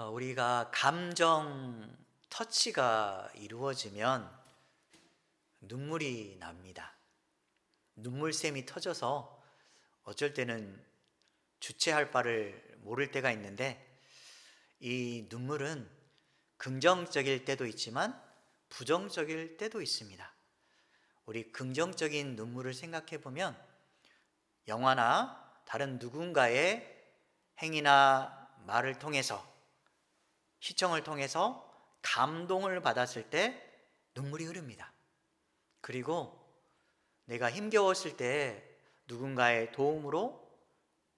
우리가 감정 터치가 이루어지면 눈물이 납니다. 눈물샘이 터져서 어쩔 때는 주체할 바를 모를 때가 있는데, 이 눈물은 긍정적일 때도 있지만 부정적일 때도 있습니다. 우리 긍정적인 눈물을 생각해 보면 영화나 다른 누군가의 행위나 말을 통해서, 시청을 통해서 감동을 받았을 때 눈물이 흐릅니다. 그리고 내가 힘겨웠을 때 누군가의 도움으로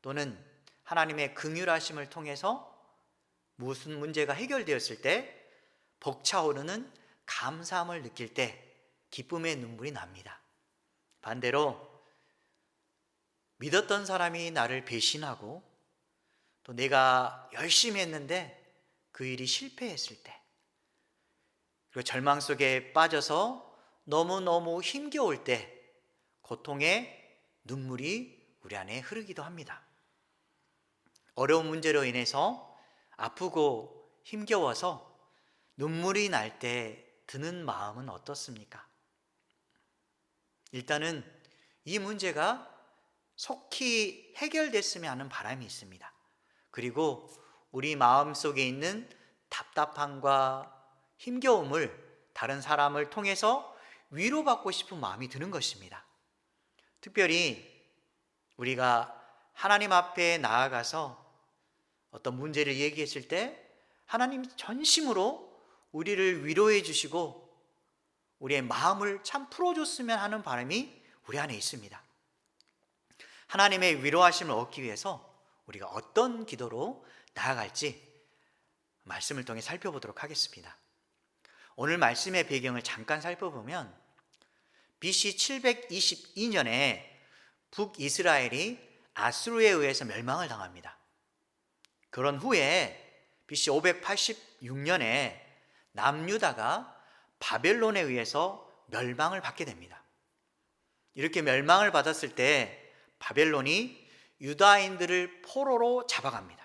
또는 하나님의 긍휼하심을 통해서 무슨 문제가 해결되었을 때 벅차오르는 감사함을 느낄 때 기쁨의 눈물이 납니다. 반대로 믿었던 사람이 나를 배신하고 또 내가 열심히 했는데 그 일이 실패했을 때, 그리고 절망 속에 빠져서 너무너무 힘겨울 때 고통의 눈물이 우리 안에 흐르기도 합니다. 어려운 문제로 인해서 아프고 힘겨워서 눈물이 날 때 드는 마음은 어떻습니까? 일단은 이 문제가 속히 해결됐으면 하는 바람이 있습니다. 그리고 우리 마음속에 있는 답답함과 힘겨움을 다른 사람을 통해서 위로받고 싶은 마음이 드는 것입니다. 특별히 우리가 하나님 앞에 나아가서 어떤 문제를 얘기했을 때 하나님 전심으로 우리를 위로해 주시고 우리의 마음을 참 풀어줬으면 하는 바람이 우리 안에 있습니다. 하나님의 위로하심을 얻기 위해서 우리가 어떤 기도로 나아갈지 말씀을 통해 살펴보도록 하겠습니다. 오늘 말씀의 배경을 잠깐 살펴보면 BC 722년에 북이스라엘이 아수르에 의해서 멸망을 당합니다. 그런 후에 BC 586년에 남유다가 바벨론에 의해서 멸망을 받게 됩니다. 이렇게 멸망을 받았을 때 바벨론이 유다인들을 포로로 잡아갑니다.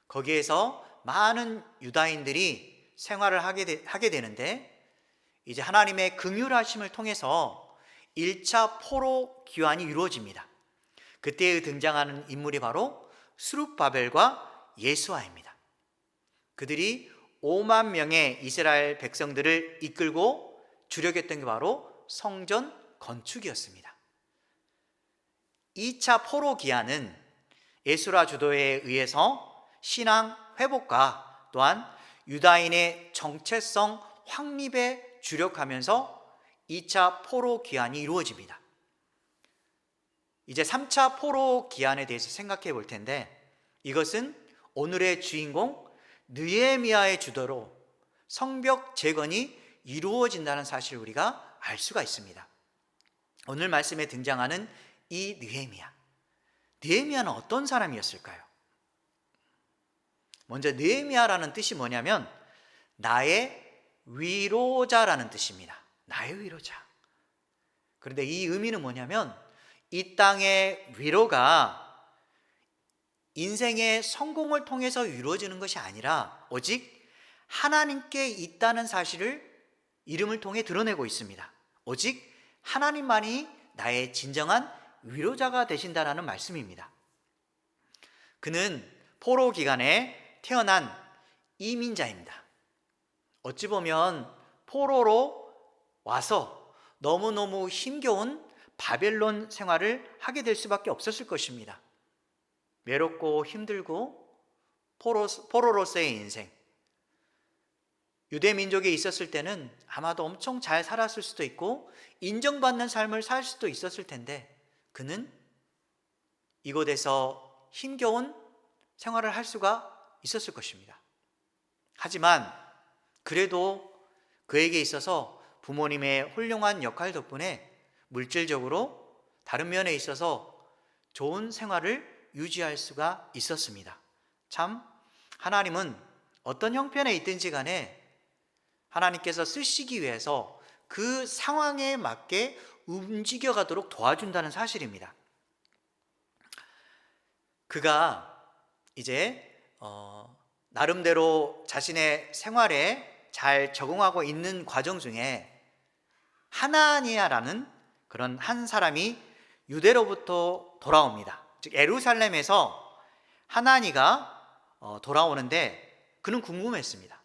거기에서 많은 유다인들이 생활을 하게 되는데, 이제 하나님의 긍휼하심을 통해서 1차 포로 귀환이 이루어집니다. 그때 등장하는 인물이 바로 스룹바벨과 예수아입니다. 그들이 5만 명의 이스라엘 백성들을 이끌고 주력했던 게 바로 성전 건축이었습니다. 2차 포로 기한은 에스라 주도에 의해서 신앙 회복과 또한 유다인의 정체성 확립에 주력하면서 2차 포로 기한이 이루어집니다. 이제 3차 포로 기한에 대해서 생각해 볼 텐데, 이것은 오늘의 주인공 느헤미야의 주도로 성벽 재건이 이루어진다는 사실을 우리가 알 수가 있습니다. 오늘 말씀에 등장하는 이 느헤미야는 어떤 사람이었을까요? 먼저 느헤미야라는 뜻이 뭐냐면 나의 위로자라는 뜻입니다. 나의 위로자. 그런데 이 의미는 뭐냐면 이 땅의 위로가 인생의 성공을 통해서 이루어지는 것이 아니라 오직 하나님께 있다는 사실을 이름을 통해 드러내고 있습니다. 오직 하나님만이 나의 진정한 위로자가 되신다라는 말씀입니다. 그는 포로 기간에 태어난 이민자입니다. 어찌 보면 포로로 와서 너무너무 힘겨운 바벨론 생활을 하게 될 수밖에 없었을 것입니다. 외롭고 힘들고 포로로서의 인생, 유대 민족에 있었을 때는 아마도 엄청 잘 살았을 수도 있고 인정받는 삶을 살 수도 있었을 텐데, 그는 이곳에서 힘겨운 생활을 할 수가 있었을 것입니다. 하지만 그래도 그에게 있어서 부모님의 훌륭한 역할 덕분에 물질적으로 다른 면에 있어서 좋은 생활을 유지할 수가 있었습니다. 참 하나님은 어떤 형편에 있든지 간에 하나님께서 쓰시기 위해서 그 상황에 맞게 움직여가도록 도와준다는 사실입니다. 그가 이제 나름대로 자신의 생활에 잘 적응하고 있는 과정 중에 하나니아라는 그런 한 사람이 유대로부터 돌아옵니다. 즉 예루살렘에서 하나니가 돌아오는데 그는 궁금했습니다.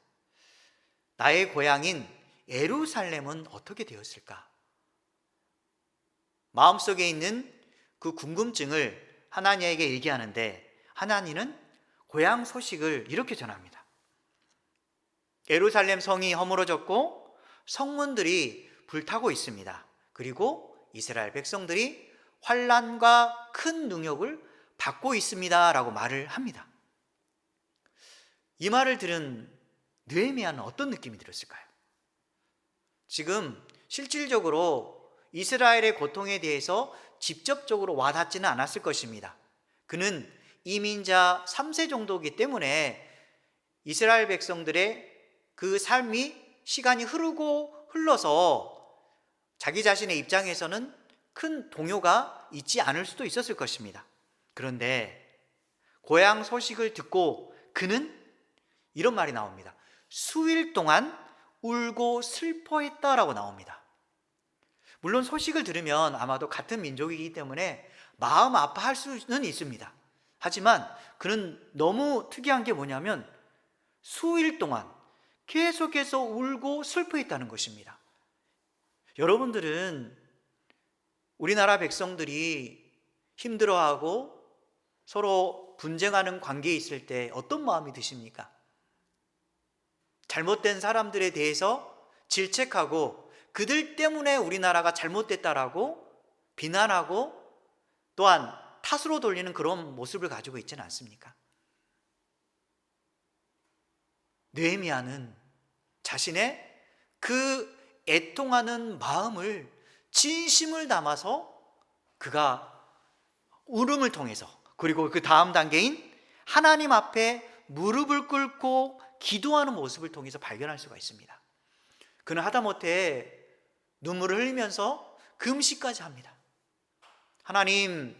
나의 고향인 예루살렘은 어떻게 되었을까? 마음속에 있는 그 궁금증을 하나니에게 얘기하는데 하나니는 고향 소식을 이렇게 전합니다. 예루살렘 성이 허물어졌고 성문들이 불타고 있습니다. 그리고 이스라엘 백성들이 환난과 큰 능욕을 받고 있습니다 라고 말을 합니다. 이 말을 들은 느헤미야는 어떤 느낌이 들었을까요? 지금 실질적으로 이스라엘의 고통에 대해서 직접적으로 와닿지는 않았을 것입니다. 그는 이민자 3세 정도이기 때문에 이스라엘 백성들의 그 삶이 시간이 흘러서 자기 자신의 입장에서는 큰 동요가 있지 않을 수도 있었을 것입니다. 그런데 고향 소식을 듣고 그는 이런 말이 나옵니다. 수일 동안 울고 슬퍼했다라고 나옵니다. 물론 소식을 들으면 아마도 같은 민족이기 때문에 마음 아파할 수는 있습니다. 하지만 그는 너무 특이한 게 뭐냐면 수일 동안 계속해서 울고 슬퍼했다는 것입니다. 여러분들은 우리나라 백성들이 힘들어하고 서로 분쟁하는 관계에 있을 때 어떤 마음이 드십니까? 잘못된 사람들에 대해서 질책하고 그들 때문에 우리나라가 잘못됐다라고 비난하고 또한 탓으로 돌리는 그런 모습을 가지고 있지는 않습니까? 느헤미야는 자신의 그 애통하는 마음을 진심을 담아서 그가 울음을 통해서 그리고 그 다음 단계인 하나님 앞에 무릎을 꿇고 기도하는 모습을 통해서 발견할 수가 있습니다. 그는 하다못해 눈물을 흘리면서 금식까지 합니다. 하나님,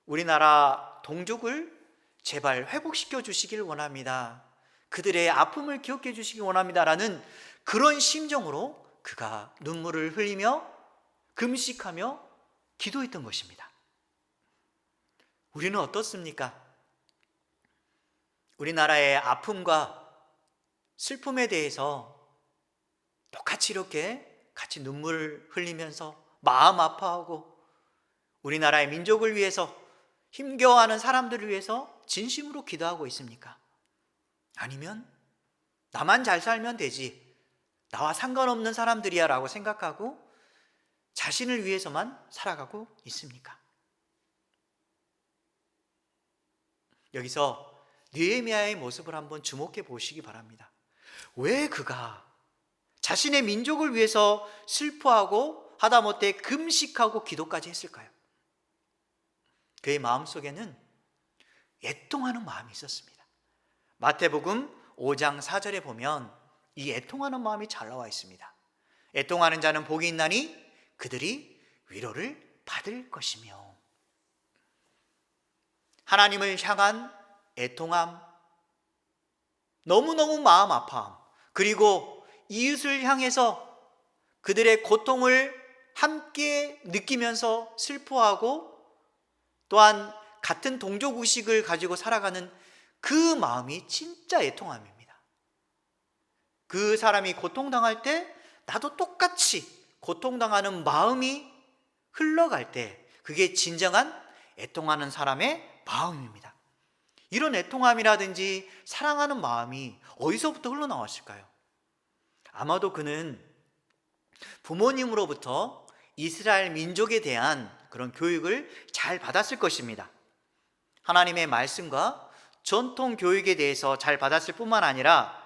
우리나라 동족을 제발 회복시켜 주시길 원합니다. 그들의 아픔을 기억해 주시기 원합니다 라는 그런 심정으로 그가 눈물을 흘리며 금식하며 기도했던 것입니다. 우리는 어떻습니까? 우리나라의 아픔과 슬픔에 대해서 똑같이 이렇게 같이 눈물을 흘리면서 마음 아파하고 우리나라의 민족을 위해서 힘겨워하는 사람들을 위해서 진심으로 기도하고 있습니까? 아니면 나만 잘 살면 되지, 나와 상관없는 사람들이야 라고 생각하고 자신을 위해서만 살아가고 있습니까? 여기서 느헤미야의 모습을 한번 주목해 보시기 바랍니다. 왜 그가 자신의 민족을 위해서 슬퍼하고 하다못해 금식하고 기도까지 했을까요? 그의 마음속에는 애통하는 마음이 있었습니다. 마태복음 5장 4절에 보면 이 애통하는 마음이 잘 나와 있습니다. 애통하는 자는 복이 있나니 그들이 위로를 받을 것이며. 하나님을 향한 애통함, 너무너무 마음 아파함, 그리고 이웃을 향해서 그들의 고통을 함께 느끼면서 슬퍼하고 또한 같은 동족 의식을 가지고 살아가는 그 마음이 진짜 애통함입니다. 그 사람이 고통당할 때 나도 똑같이 고통당하는 마음이 흘러갈 때 그게 진정한 애통하는 사람의 마음입니다. 이런 애통함이라든지 사랑하는 마음이 어디서부터 흘러나왔을까요? 아마도 그는 부모님으로부터 이스라엘 민족에 대한 그런 교육을 잘 받았을 것입니다. 하나님의 말씀과 전통 교육에 대해서 잘 받았을 뿐만 아니라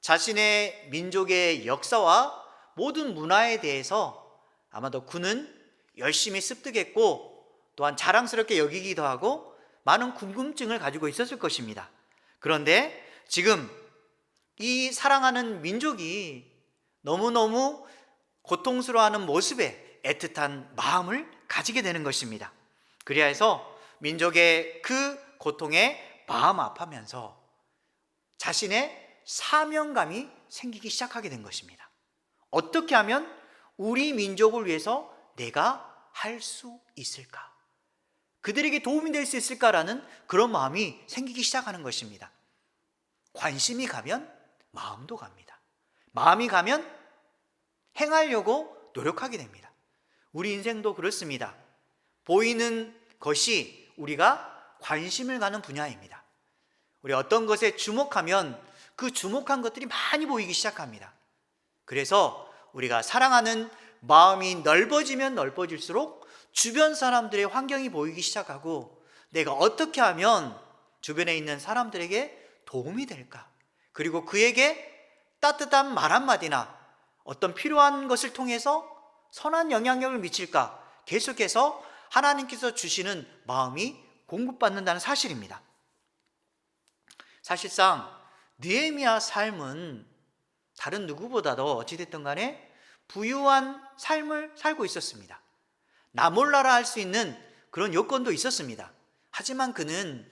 자신의 민족의 역사와 모든 문화에 대해서 아마도 그는 열심히 습득했고 또한 자랑스럽게 여기기도 하고 많은 궁금증을 가지고 있었을 것입니다. 그런데 지금 이 사랑하는 민족이 너무너무 고통스러워하는 모습에 애틋한 마음을 가지게 되는 것입니다. 그리하여서 민족의 그 고통에 마음 아파하면서 자신의 사명감이 생기기 시작하게 된 것입니다. 어떻게 하면 우리 민족을 위해서 내가 할 수 있을까? 그들에게 도움이 될 수 있을까라는 그런 마음이 생기기 시작하는 것입니다. 관심이 가면 마음도 갑니다. 마음이 가면 행하려고 노력하게 됩니다. 우리 인생도 그렇습니다. 보이는 것이 우리가 관심을 가는 분야입니다. 우리 어떤 것에 주목하면 그 주목한 것들이 많이 보이기 시작합니다. 그래서 우리가 사랑하는 마음이 넓어지면 넓어질수록 주변 사람들의 환경이 보이기 시작하고 내가 어떻게 하면 주변에 있는 사람들에게 도움이 될까? 그리고 그에게 따뜻한 말 한마디나 어떤 필요한 것을 통해서 선한 영향력을 미칠까? 계속해서 하나님께서 주시는 마음이 공급받는다는 사실입니다. 사실상 느헤미야 삶은 다른 누구보다도 어찌됐든 간에 부유한 삶을 살고 있었습니다. 나 몰라라 할 수 있는 그런 요건도 있었습니다. 하지만 그는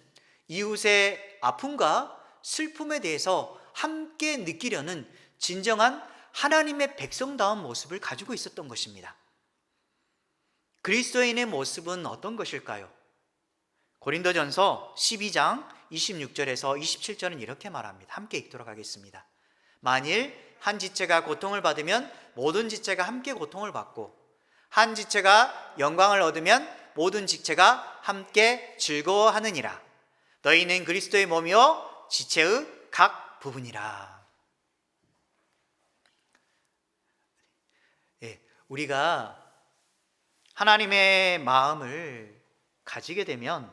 이웃의 아픔과 슬픔에 대해서 함께 느끼려는 진정한 하나님의 백성다운 모습을 가지고 있었던 것입니다. 그리스도인의 모습은 어떤 것일까요? 고린도전서 12장 26절에서 27절은 이렇게 말합니다. 함께 읽도록 하겠습니다. 만일 한 지체가 고통을 받으면 모든 지체가 함께 고통을 받고 한 지체가 영광을 얻으면 모든 지체가 함께 즐거워하느니라. 너희는 그리스도의 몸이요 지체의 각 부분이라. 우리가 하나님의 마음을 가지게 되면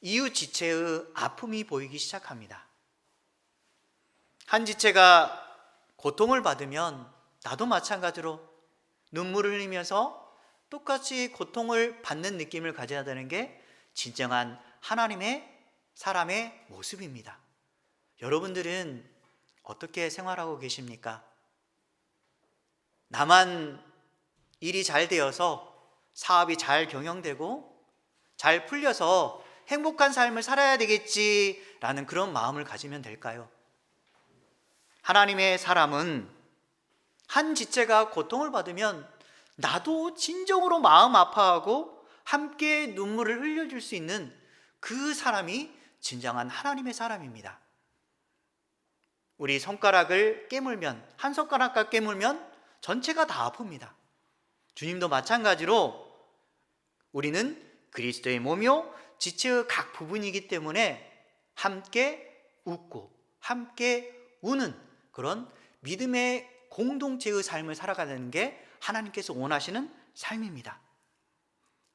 이웃 지체의 아픔이 보이기 시작합니다. 한 지체가 고통을 받으면 나도 마찬가지로 눈물을 흘리면서 똑같이 고통을 받는 느낌을 가져야 되는 게 진정한 하나님의 사람의 모습입니다. 여러분들은 어떻게 생활하고 계십니까? 나만 일이 잘 되어서 사업이 잘 경영되고 잘 풀려서 행복한 삶을 살아야 되겠지라는 그런 마음을 가지면 될까요? 하나님의 사람은 한 지체가 고통을 받으면 나도 진정으로 마음 아파하고 함께 눈물을 흘려줄 수 있는 그 사람이 진정한 하나님의 사람입니다. 우리 손가락을 깨물면, 한 손가락을 깨물면 전체가 다 아픕니다. 주님도 마찬가지로 우리는 그리스도의 몸이요 지체의 각 부분이기 때문에 함께 웃고 함께 우는 그런 믿음의 공동체의 삶을 살아가는 게 하나님께서 원하시는 삶입니다.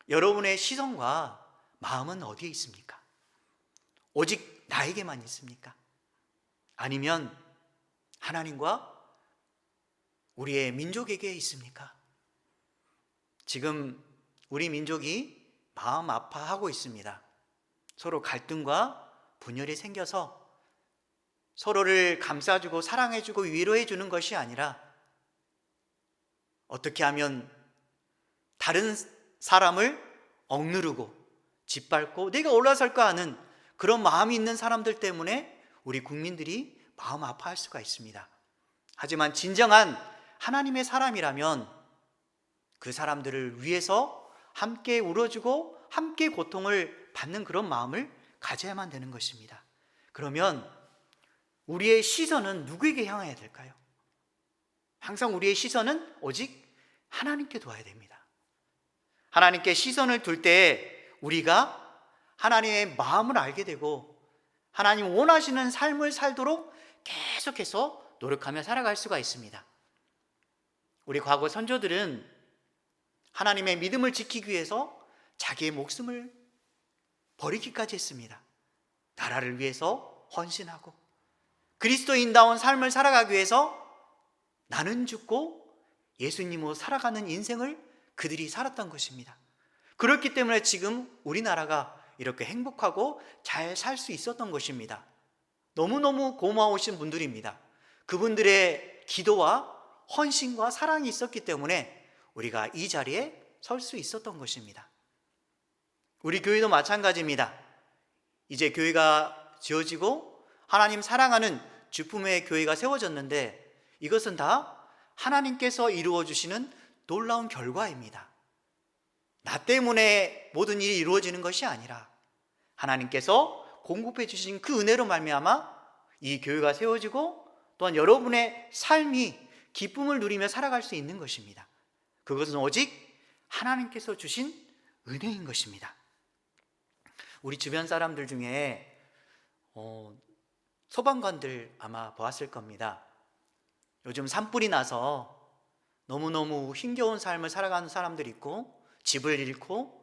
여러분의 시선과 마음은 어디에 있습니까? 오직 나에게만 있습니까? 아니면 하나님과 우리의 민족에게 있습니까? 지금 우리 민족이 마음 아파하고 있습니다. 서로 갈등과 분열이 생겨서 서로를 감싸주고 사랑해주고 위로해주는 것이 아니라 어떻게 하면 다른 사람을 억누르고 짓밟고 내가 올라설까 하는 그런 마음이 있는 사람들 때문에 우리 국민들이 마음 아파할 수가 있습니다. 하지만 진정한 하나님의 사람이라면 그 사람들을 위해서 함께 울어주고 함께 고통을 받는 그런 마음을 가져야만 되는 것입니다. 그러면 우리의 시선은 누구에게 향해야 될까요? 항상 우리의 시선은 오직 하나님께 둬야 됩니다. 하나님께 시선을 둘 때 우리가 하나님의 마음을 알게 되고 하나님 원하시는 삶을 살도록 계속해서 노력하며 살아갈 수가 있습니다. 우리 과거 선조들은 하나님의 믿음을 지키기 위해서 자기의 목숨을 버리기까지 했습니다. 나라를 위해서 헌신하고 그리스도인다운 삶을 살아가기 위해서 나는 죽고 예수님으로 살아가는 인생을 그들이 살았던 것입니다. 그렇기 때문에 지금 우리나라가 이렇게 행복하고 잘 살 수 있었던 것입니다. 너무너무 고마우신 분들입니다. 그분들의 기도와 헌신과 사랑이 있었기 때문에 우리가 이 자리에 설 수 있었던 것입니다. 우리 교회도 마찬가지입니다. 이제 교회가 지어지고 하나님 사랑하는 주품의 교회가 세워졌는데 이것은 다 하나님께서 이루어 주시는 놀라운 결과입니다. 나 때문에 모든 일이 이루어지는 것이 아니라 하나님께서 공급해 주신 그 은혜로 말미암아 이 교회가 세워지고 또한 여러분의 삶이 기쁨을 누리며 살아갈 수 있는 것입니다. 그것은 오직 하나님께서 주신 은혜인 것입니다. 우리 주변 사람들 중에 소방관들 아마 보았을 겁니다. 요즘 산불이 나서 너무너무 힘겨운 삶을 살아가는 사람들이 있고 집을 잃고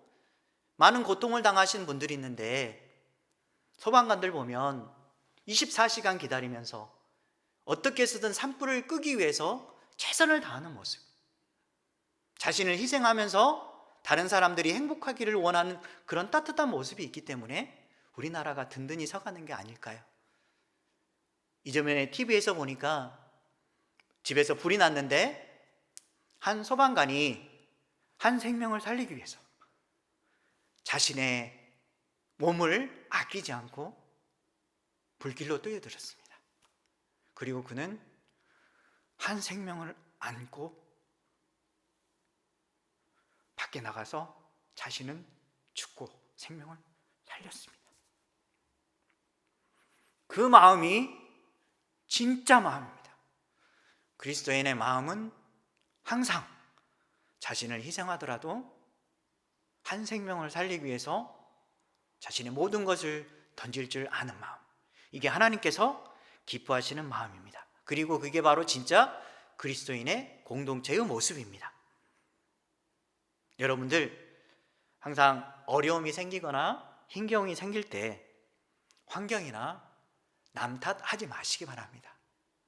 많은 고통을 당하신 분들이 있는데 소방관들 보면 24시간 기다리면서 어떻게 해서든 산불을 끄기 위해서 최선을 다하는 모습, 자신을 희생하면서 다른 사람들이 행복하기를 원하는 그런 따뜻한 모습이 있기 때문에 우리나라가 든든히 서가는 게 아닐까요? 이전에 TV에서 보니까 집에서 불이 났는데 한 소방관이 한 생명을 살리기 위해서 자신의 몸을 아끼지 않고 불길로 뛰어들었습니다. 그리고 그는 한 생명을 안고 밖에 나가서 자신은 죽고 생명을 살렸습니다. 그 마음이 진짜 마음입니다. 그리스도인의 마음은 항상 자신을 희생하더라도 한 생명을 살리기 위해서 자신의 모든 것을 던질 줄 아는 마음, 이게 하나님께서 기뻐하시는 마음입니다. 그리고 그게 바로 진짜 그리스도인의 공동체의 모습입니다. 여러분들 항상 어려움이 생기거나 힘겨움이 생길 때 환경이나 남 탓하지 마시기 바랍니다.